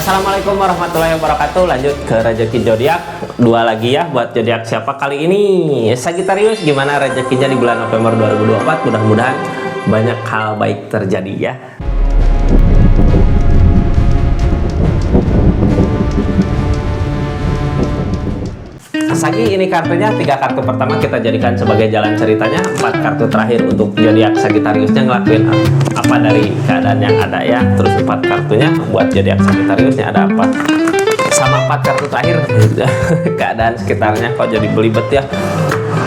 Assalamualaikum warahmatullahi wabarakatuh. Lanjut ke rezeki zodiak dua lagi ya buat zodiak siapa kali ini? Sagittarius, gimana rezekinya di bulan November 2024? Mudah-mudahan banyak hal baik terjadi ya. Sagi, ini kartunya 3 kartu pertama kita jadikan sebagai jalan ceritanya, 4 kartu terakhir untuk zodiak Sagittariusnya ngelakuin apa dari keadaan yang ada ya. Terus 4 kartunya buat zodiak Sagittariusnya ada apa, sama 4 kartu terakhir keadaan sekitarnya. Kok jadi belibet ya.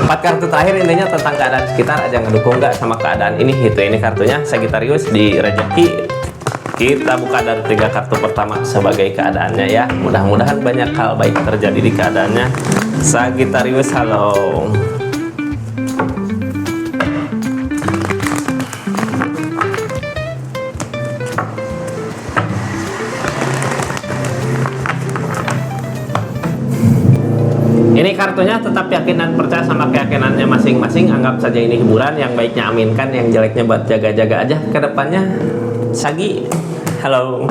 4 kartu terakhir intinya tentang keadaan sekitar aja, ngedukung nggak sama keadaan ini gitu. Ini kartunya Sagittarius di rezeki. Kita buka dari 3 kartu pertama sebagai keadaannya ya. Mudah-mudahan banyak hal baik terjadi di keadaannya Sagittarius. Halo. Ini kartunya tetap yakin dan percaya sama keyakinannya masing-masing. Anggap saja ini hiburan, yang baiknya aminkan, yang jeleknya buat jaga-jaga aja ke depannya. Sagi, halo.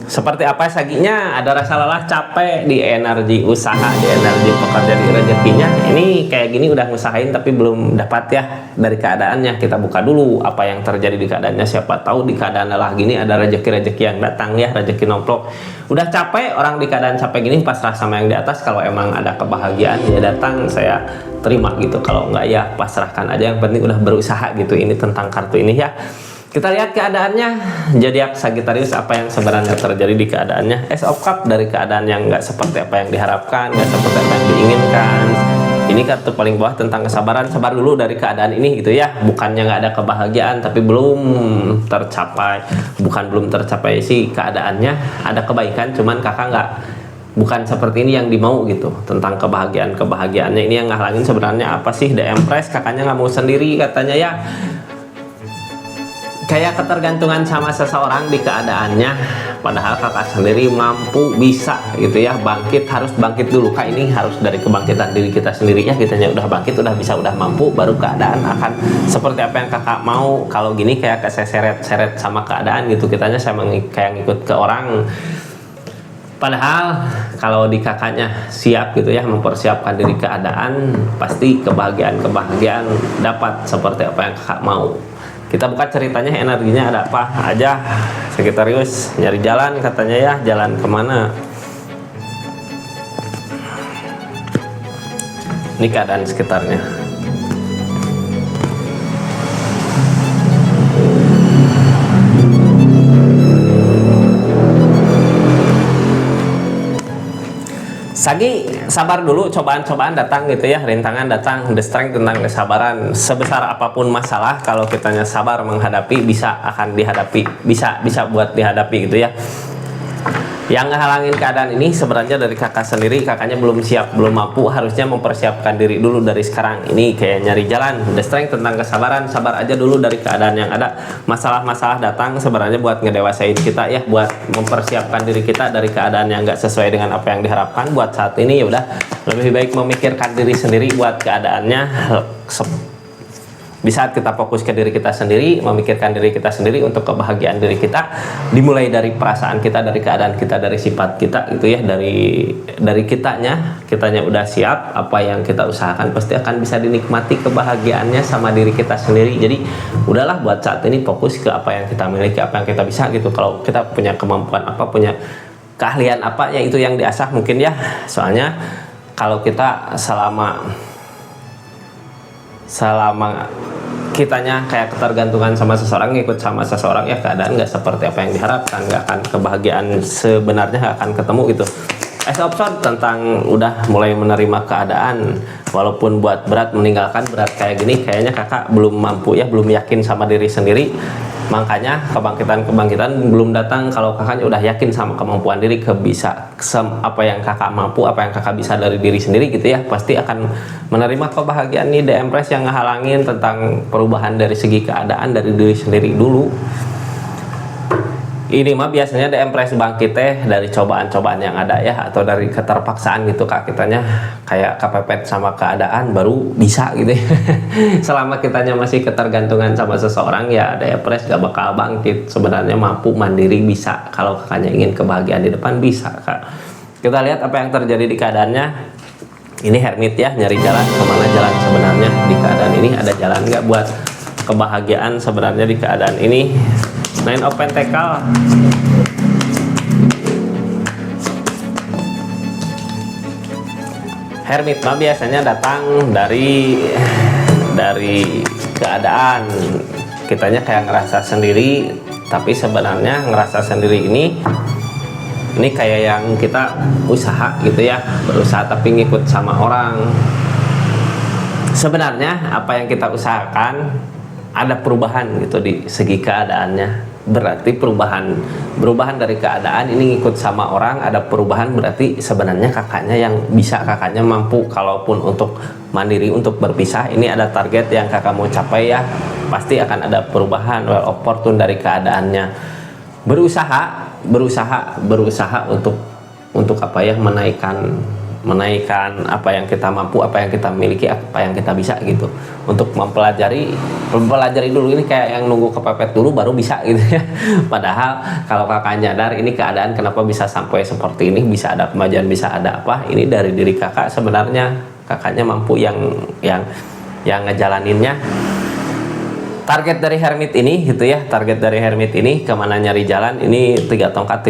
Seperti apa Saginya? Ada rasa lelah, capek di energi usaha, di energi pekerja, di rezekinya. Ini kayak gini udah ngusahain tapi belum dapat ya dari keadaannya. Kita buka dulu apa yang terjadi di keadaannya. Siapa tahu di keadaan lelah gini ada rezeki-rezeki yang datang ya, rezeki nomplok. Udah capek, orang di keadaan capek gini pasrah sama yang di atas. Kalau emang ada kebahagiaan ya datang, saya terima gitu. Kalau enggak ya pasrahkan aja, yang penting udah berusaha gitu. Ini tentang kartu ini ya. Kita lihat keadaannya zodiak Sagittarius, apa yang sebenarnya terjadi di keadaannya. Ace of Cup, dari keadaan yang nggak seperti apa yang diharapkan, nggak seperti apa yang diinginkan. Ini kartu paling bawah tentang kesabaran. Sabar dulu dari keadaan ini gitu ya. Bukannya nggak ada kebahagiaan, tapi belum tercapai. Bukan belum tercapai sih keadaannya, ada kebaikan, cuman kakak bukan seperti ini yang dimau gitu. Tentang kebahagiaannya ini yang ngehalangin sebenarnya apa sih? The Empress, kakaknya nggak mau sendiri katanya ya. Kayak ketergantungan sama seseorang di keadaannya, padahal kakak sendiri mampu, bisa gitu ya, bangkit. Harus bangkit dulu kak, ini harus dari kebangkitan diri kita sendiri ya. Kitanya udah bangkit, udah bisa, udah mampu, baru keadaan akan seperti apa yang kakak mau. Kalau gini kayak keseret-seret sama keadaan gitu, kitanya kayak ngikut ke orang. Padahal kalau di kakaknya siap gitu ya, mempersiapkan diri keadaan, pasti kebahagiaan dapat seperti apa yang kakak mau. Kita buka ceritanya, energinya ada apa aja. Sagittarius nyari jalan katanya ya, jalan kemana? Ini keadaan sekitarnya. Sagi, sabar dulu, cobaan-cobaan datang gitu ya, rintangan datang, the strength tentang kesabaran. Sebesar apapun masalah, kalau kitanya sabar menghadapi, akan dihadapi, bisa buat dihadapi gitu ya. Yang ngehalangin keadaan ini sebenarnya dari kakak sendiri. Kakaknya belum siap, belum mampu, harusnya mempersiapkan diri dulu dari sekarang. Ini kayak nyari jalan, the strength tentang kesabaran. Sabar aja dulu dari keadaan yang ada. Masalah-masalah datang sebenarnya buat ngedewasain kita ya, buat mempersiapkan diri kita dari keadaan yang nggak sesuai dengan apa yang diharapkan. Buat saat ini ya udah lebih baik memikirkan diri sendiri buat keadaannya. Di saat kita fokus ke diri kita sendiri, memikirkan diri kita sendiri untuk kebahagiaan diri kita, dimulai dari perasaan kita, dari keadaan kita, dari sifat kita gitu ya, dari kitanya udah siap, apa yang kita usahakan pasti akan bisa dinikmati kebahagiaannya sama diri kita sendiri. Jadi udahlah buat saat ini fokus ke apa yang kita miliki, apa yang kita bisa gitu. Kalau kita punya kemampuan apa, punya keahlian apa, ya itu yang diasah mungkin ya. Soalnya kalau kita selama kitanya kayak ketergantungan sama seseorang, ngikut sama seseorang ya, keadaan nggak seperti apa yang diharapkan, nggak akan kebahagiaan sebenarnya nggak akan ketemu gitu. Ace of Swords tentang udah mulai menerima keadaan, walaupun buat berat, meninggalkan berat kayak gini, kayaknya kakak belum mampu ya, belum yakin sama diri sendiri. Makanya kebangkitan belum datang. Kalau kakaknya udah yakin sama kemampuan diri, apa yang kakak mampu, apa yang kakak bisa dari diri sendiri gitu ya, pasti akan menerima kebahagiaan nih. The Empress yang ngehalangin tentang perubahan dari segi keadaan dari diri sendiri dulu. Ini mah biasanya depresi bangkit teh dari cobaan-cobaan yang ada ya, atau dari keterpaksaan gitu kak, kitanya kayak kepepet sama keadaan baru bisa gitu ya. Selama kitanya masih ketergantungan sama seseorang ya depresi gak bakal bangkit. Sebenarnya mampu mandiri bisa, kalau kakaknya ingin kebahagiaan di depan bisa kak. Kita lihat apa yang terjadi di keadaannya. Ini hermit ya, nyari jalan kemana jalan sebenarnya di keadaan ini, ada jalan nggak buat kebahagiaan sebenarnya di keadaan ini. Nine of Pentacle, hermit mah biasanya datang dari keadaan kitanya kayak ngerasa sendiri, tapi sebenarnya ngerasa sendiri ini kayak yang kita usaha gitu ya, berusaha tapi ngikut sama orang. Sebenarnya apa yang kita usahakan ada perubahan gitu di segi keadaannya, berarti perubahan dari keadaan ini ngikut sama orang, ada perubahan, berarti sebenarnya kakaknya yang bisa, kakaknya mampu. Kalaupun untuk mandiri, untuk berpisah, ini ada target yang kakak mau capai ya, pasti akan ada perubahan, well opportune dari keadaannya. Berusaha untuk apa ya, menaikkan apa yang kita mampu, apa yang kita miliki, apa yang kita bisa gitu, untuk mempelajari dulu. Ini kayak yang nunggu kepepet dulu baru bisa gitu ya. Padahal kalau kakak nyadar ini keadaan kenapa bisa sampai seperti ini, bisa ada kemajuan, bisa ada apa, ini dari diri kakak. Sebenarnya kakaknya mampu yang ngejalaninnya. Target dari hermit ini gitu ya, target dari hermit ini kemana nyari jalan, ini tiga tongkat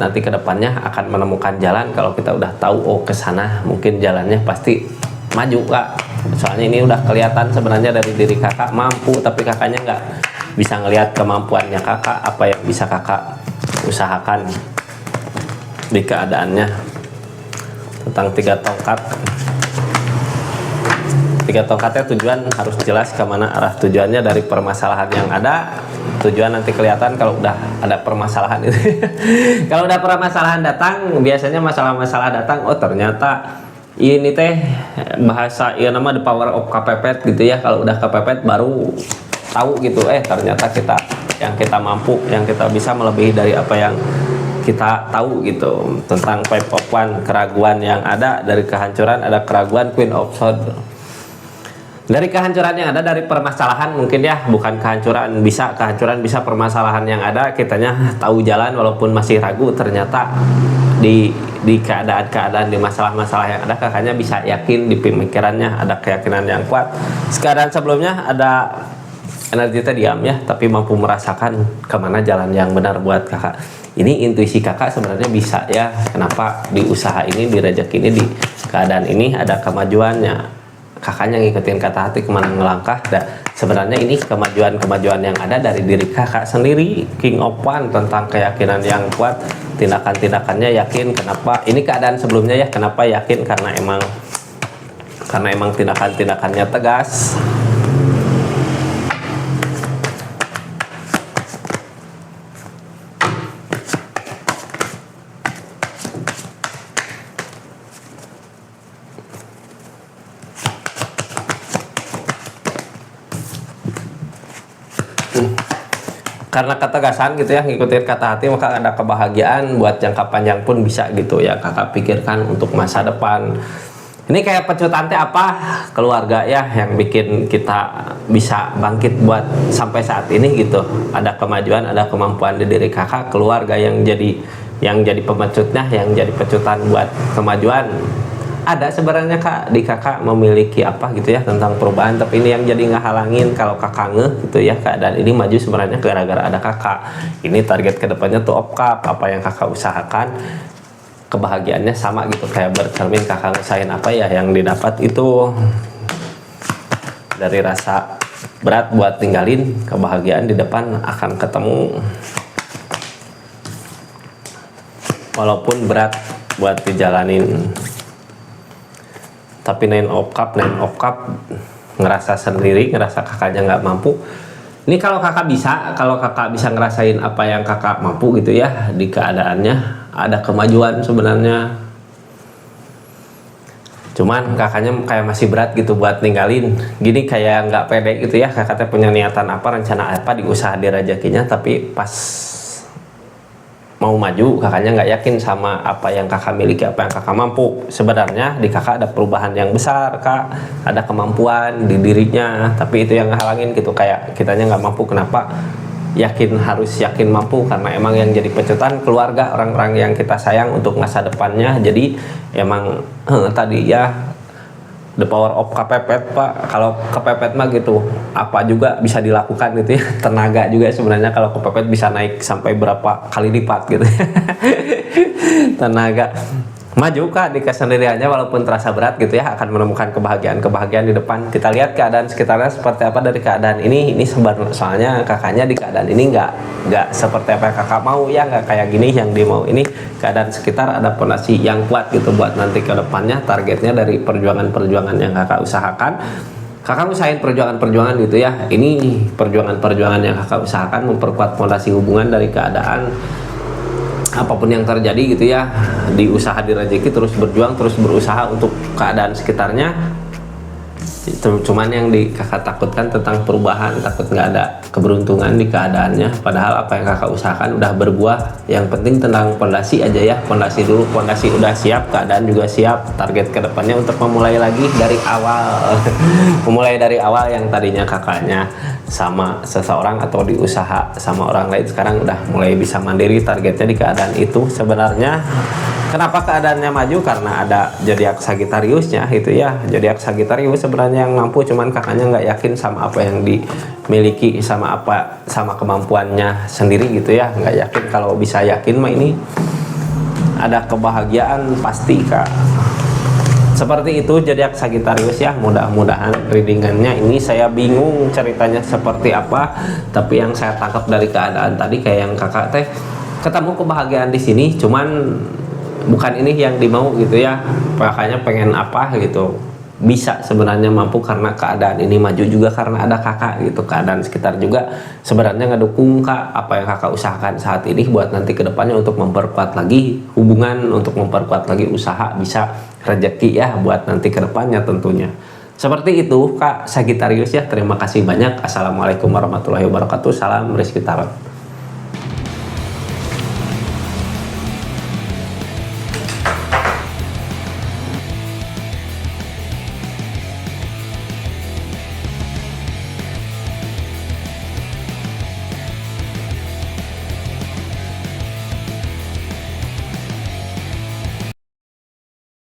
nanti kedepannya akan menemukan jalan. Kalau kita udah tahu oh ke sana mungkin jalannya pasti maju kak. Soalnya ini udah kelihatan sebenarnya dari diri kakak mampu, tapi kakaknya nggak bisa ngelihat kemampuannya kakak, apa yang bisa kakak usahakan di keadaannya. Tentang tiga tongkatnya tujuan harus jelas kemana arah tujuannya dari permasalahan yang ada. Tujuan nanti kelihatan kalau udah ada permasalahan itu. Kalau udah permasalahan datang, biasanya masalah-masalah datang, oh ternyata ini teh bahasa ya nama the power of kepepet gitu ya. Kalau udah kepepet baru tahu gitu, ternyata kita mampu, yang kita bisa melebihi dari apa yang kita tahu gitu. Tentang Five of Wands, keraguan yang ada, dari kehancuran ada keraguan, Queen of Swords. Dari kehancuran yang ada, dari permasalahan mungkin ya, bukan kehancuran bisa permasalahan yang ada, kitanya tahu jalan walaupun masih ragu, ternyata di keadaan di masalah-masalah yang ada kakaknya bisa yakin, di pemikirannya ada keyakinan yang kuat. Keadaan sebelumnya ada energi diam ya, tapi mampu merasakan kemana jalan yang benar buat kakak. Ini intuisi kakak sebenarnya bisa ya, kenapa di usaha ini, di rezeki ini, di keadaan ini ada kemajuannya. Kakaknya ngikutin kata hati kemana ngelangkah. Sebenarnya ini kemajuan yang ada dari diri kakak sendiri. King of Wands, tentang keyakinan yang kuat, tindakan-tindakannya yakin. Kenapa ini keadaan sebelumnya ya, kenapa yakin, karena emang tindakan-tindakannya tegas. Karena ketegasan gitu ya, ngikutin kata hati, maka ada kebahagiaan buat jangka panjang pun bisa gitu ya kakak pikirkan untuk masa depan. Ini kayak pecutan teh apa, keluarga ya, yang bikin kita bisa bangkit buat sampai saat ini gitu. Ada kemajuan, ada kemampuan di diri kakak, keluarga yang jadi pemecutnya, yang jadi pecutan buat kemajuan. Ada sebenarnya kak, di kakak memiliki apa gitu ya tentang perubahan, tapi ini yang jadi ngehalangin kalau kakak gitu ya, keadaan ini maju sebenarnya gara-gara ada kakak. Ini target kedepannya tuh of cup, apa yang kakak usahakan kebahagiaannya sama gitu, kayak bercermin kakak ngusahain apa ya, yang didapat itu dari rasa berat buat tinggalin, kebahagiaan di depan akan ketemu walaupun berat buat dijalanin. Tapi Nine of Cup ngerasa sendiri, ngerasa kakaknya nggak mampu. Ini kalau kakak bisa ngerasain apa yang kakak mampu gitu ya, di keadaannya ada kemajuan sebenarnya. Cuman kakaknya kayak masih berat gitu buat ninggalin. Gini kayak nggak pede gitu ya, kakaknya punya niatan apa, rencana apa di usaha, di rezekinya, tapi pas mau maju, kakaknya nggak yakin sama apa yang kakak miliki, apa yang kakak mampu. Sebenarnya di kakak ada perubahan yang besar kak, ada kemampuan di dirinya, tapi itu yang halangin gitu, kayak kitanya nggak mampu. Kenapa harus yakin mampu? Karena emang yang jadi pecutan keluarga, orang-orang yang kita sayang untuk masa depannya. Jadi emang tadi ya the power of kepepet pak. Kalau kepepet mah gitu apa juga bisa dilakukan gitu ya. Tenaga juga sebenarnya kalau kepepet bisa naik sampai berapa kali lipat gitu. Tenaga maju kak di kesendiriannya, walaupun terasa berat gitu ya, akan menemukan kebahagiaan di depan. Kita lihat keadaan sekitarnya seperti apa dari keadaan ini sebenarnya. Soalnya kakaknya di keadaan ini nggak seperti apa yang kakak mau ya, nggak kayak gini yang dia mau. Ini keadaan sekitar ada fondasi yang kuat gitu buat nanti ke depannya. Targetnya dari perjuangan-perjuangan yang kakak usahakan, kakak usahain perjuangan-perjuangan gitu ya. Ini perjuangan-perjuangan yang kakak usahakan memperkuat fondasi hubungan dari keadaan apapun yang terjadi gitu ya, di usaha di rezeki, terus berjuang, terus berusaha untuk keadaan sekitarnya. Itu cuman yang kakak takutkan tentang perubahan, takut nggak ada keberuntungan di keadaannya, padahal apa yang kakak usahakan udah berbuah. Yang penting tentang fondasi aja ya, fondasi dulu. Fondasi udah siap, keadaan juga siap, target kedepannya untuk memulai lagi dari awal. Memulai dari awal, yang tadinya kakaknya sama seseorang atau di usaha sama orang lain, sekarang udah mulai bisa mandiri. Targetnya di keadaan itu sebenarnya. Kenapa keadaannya maju? Karena ada zodiak Sagitariusnya itu ya. Zodiak Sagitarius sebenarnya yang mampu, cuman kakaknya nggak yakin sama apa yang dimiliki, sama kemampuannya sendiri gitu ya. Nggak yakin. Kalau bisa yakin mah ini ada kebahagiaan pasti kak. Seperti itu zodiak Sagitarius ya. Mudah-mudahan readingannya ini, saya bingung ceritanya seperti apa, tapi yang saya tangkap dari keadaan tadi kayak yang kakak teh ketemu kebahagiaan di sini, cuman bukan ini yang dimau gitu ya. Makanya pengen apa gitu, bisa sebenarnya mampu karena keadaan ini maju juga karena ada kakak gitu. Keadaan sekitar juga sebenarnya ngedukung kak apa yang kakak usahakan saat ini buat nanti kedepannya untuk memperkuat lagi hubungan, untuk memperkuat lagi usaha, bisa rezeki ya buat nanti kedepannya tentunya. Seperti itu kak Sagitarius ya. Terima kasih banyak. Assalamualaikum warahmatullahi wabarakatuh. Salam Rizky Tarot.